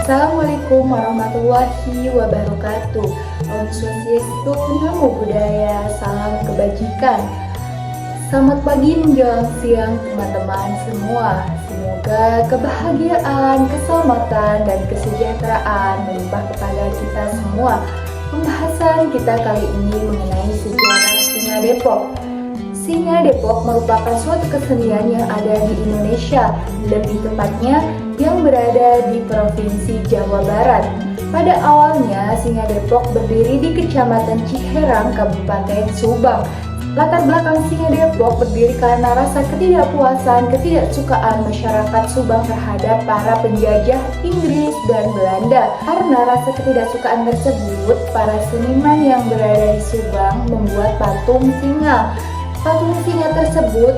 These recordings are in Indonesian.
Assalamualaikum warahmatullahi wabarakatuh. Om Swastiastu, Namo Buddhaya, salam kebajikan. Selamat pagi menjelang siang teman-teman semua. Semoga kebahagiaan, keselamatan, dan kesejahteraan melimpah kepada kita semua. Pembahasan kita kali ini mengenai sejarah Singa Depok. Singa Depok merupakan suatu kesenian yang ada di Indonesia, lebih tepatnya yang berada di Provinsi Jawa Barat. Pada awalnya, Singa Depok berdiri di Kecamatan Ciherang, Kabupaten Subang. Latar belakang Singa Depok berdiri karena rasa ketidakpuasan, ketidaksukaan masyarakat Subang terhadap para penjajah Inggris dan Belanda. Karena rasa ketidaksukaan tersebut, para seniman yang berada di Subang membuat patung singa. Patung singa tersebut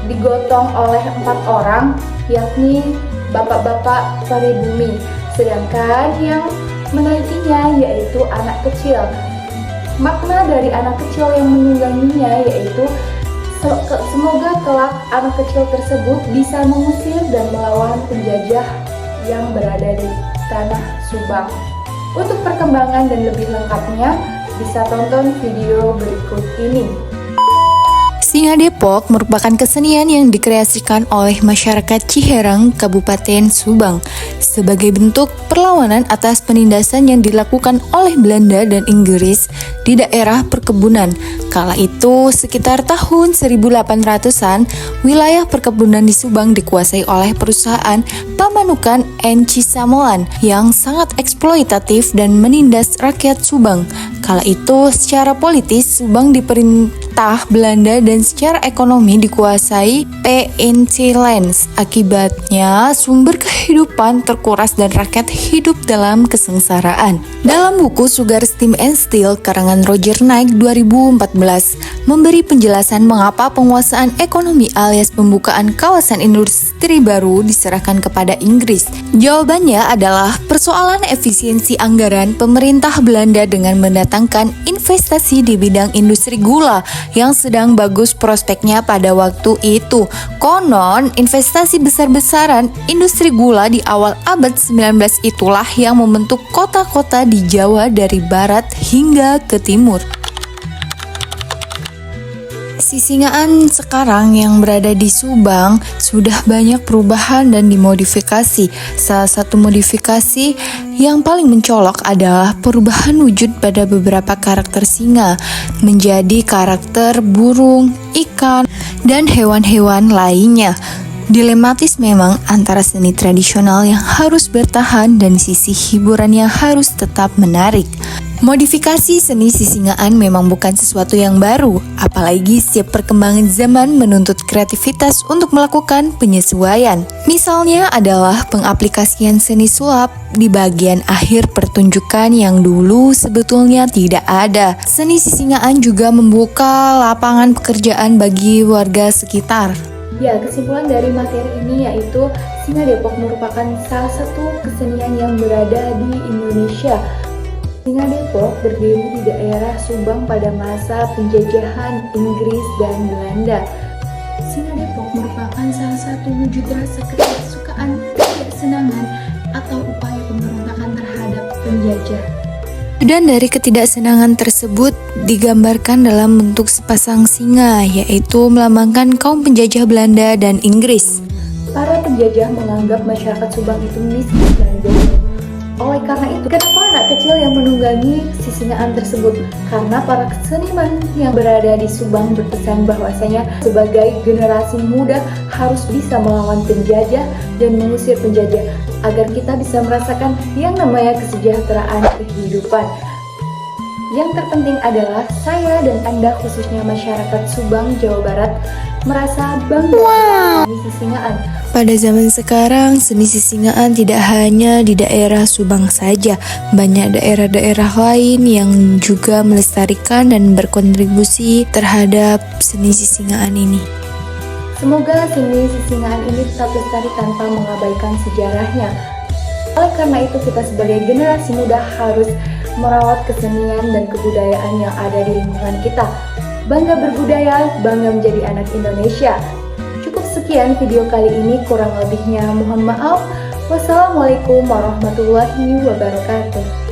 digotong oleh 4 orang, yakni bapak-bapak paribumi, sedangkan yang menaikinya yaitu anak kecil. Makna dari anak kecil yang menungganginya yaitu semoga kelak anak kecil tersebut bisa mengusir dan melawan penjajah yang berada di tanah Subang. Untuk perkembangan dan lebih lengkapnya bisa tonton video berikut ini. Singa Depok merupakan kesenian yang dikreasikan oleh masyarakat Ciherang, Kabupaten Subang, sebagai bentuk perlawanan atas penindasan yang dilakukan oleh Belanda dan Inggris di daerah perkebunan. Kala itu, sekitar tahun 1800-an, wilayah perkebunan di Subang dikuasai oleh perusahaan Pamanukan & Cisamoan yang sangat eksploitatif dan menindas rakyat Subang. Kala itu, secara politis, Subang diperintah Belanda dan secara ekonomi dikuasai PNC Lands. Akibatnya, sumber kehidupan terkuras dan rakyat hidup dalam kesengsaraan. Dalam buku Sugar Steam and Steel karangan Roger Knight 2014 memberi penjelasan mengapa penguasaan ekonomi alias pembukaan kawasan industri baru diserahkan kepada Inggris. Jawabannya adalah persoalan efisiensi anggaran pemerintah Belanda dengan mendatangkan investasi di bidang industri gula yang sedang bagus prospeknya pada waktu itu. Konon, investasi besar-besaran industri gula di awal abad 19 itulah yang membentuk kota-kota di Jawa dari barat hingga ke timur. Sisingaan sekarang yang berada di Subang sudah banyak perubahan dan dimodifikasi. Salah satu modifikasi yang paling mencolok adalah perubahan wujud pada beberapa karakter singa menjadi karakter burung, ikan, dan hewan-hewan lainnya. Dilematis memang antara seni tradisional yang harus bertahan dan sisi hiburan yang harus tetap menarik. Modifikasi seni sisingaan memang bukan sesuatu yang baru, apalagi setiap perkembangan zaman menuntut kreativitas untuk melakukan penyesuaian. Misalnya adalah pengaplikasian seni sulap di bagian akhir pertunjukan yang dulu sebetulnya tidak ada. Seni sisingaan juga membuka lapangan pekerjaan bagi warga sekitar. Ya, kesimpulan dari materi ini yaitu Singa Depok merupakan salah satu kesenian yang berada di Indonesia. Singa Depok berdiri di daerah Subang pada masa penjajahan Inggris dan Belanda. Singa Depok merupakan salah satu wujud rasa ketidaksukaan, ketidaksenangan, atau upaya pemberontakan terhadap penjajah. Dan dari ketidaksenangan tersebut digambarkan dalam bentuk sepasang singa, yaitu melambangkan kaum penjajah Belanda dan Inggris. Para penjajah menganggap masyarakat Subang itu miskin dan bodoh. Oleh karena itu, kenapa anak kecil yang menunggangi sisingaan tersebut? Karena para seniman yang berada di Subang berpesan bahwasanya sebagai generasi muda harus bisa melawan penjajah dan mengusir penjajah agar kita bisa merasakan yang namanya kesejahteraan kehidupan. Yang terpenting adalah saya dan Anda, khususnya masyarakat Subang, Jawa Barat, merasa bangga dengan sisingaan. Pada zaman sekarang, seni sisingaan tidak hanya di daerah Subang saja. Banyak daerah-daerah lain yang juga melestarikan dan berkontribusi terhadap seni sisingaan ini. Semoga seni sisingaan ini tetap lestari tanpa mengabaikan sejarahnya. Oleh karena itu, kita sebagai generasi muda harus merawat kesenian dan kebudayaan yang ada di lingkungan kita. Bangga berbudaya, bangga menjadi anak Indonesia. Cukup sekian video kali ini, kurang lebihnya mohon maaf. Wassalamualaikum warahmatullahi wabarakatuh.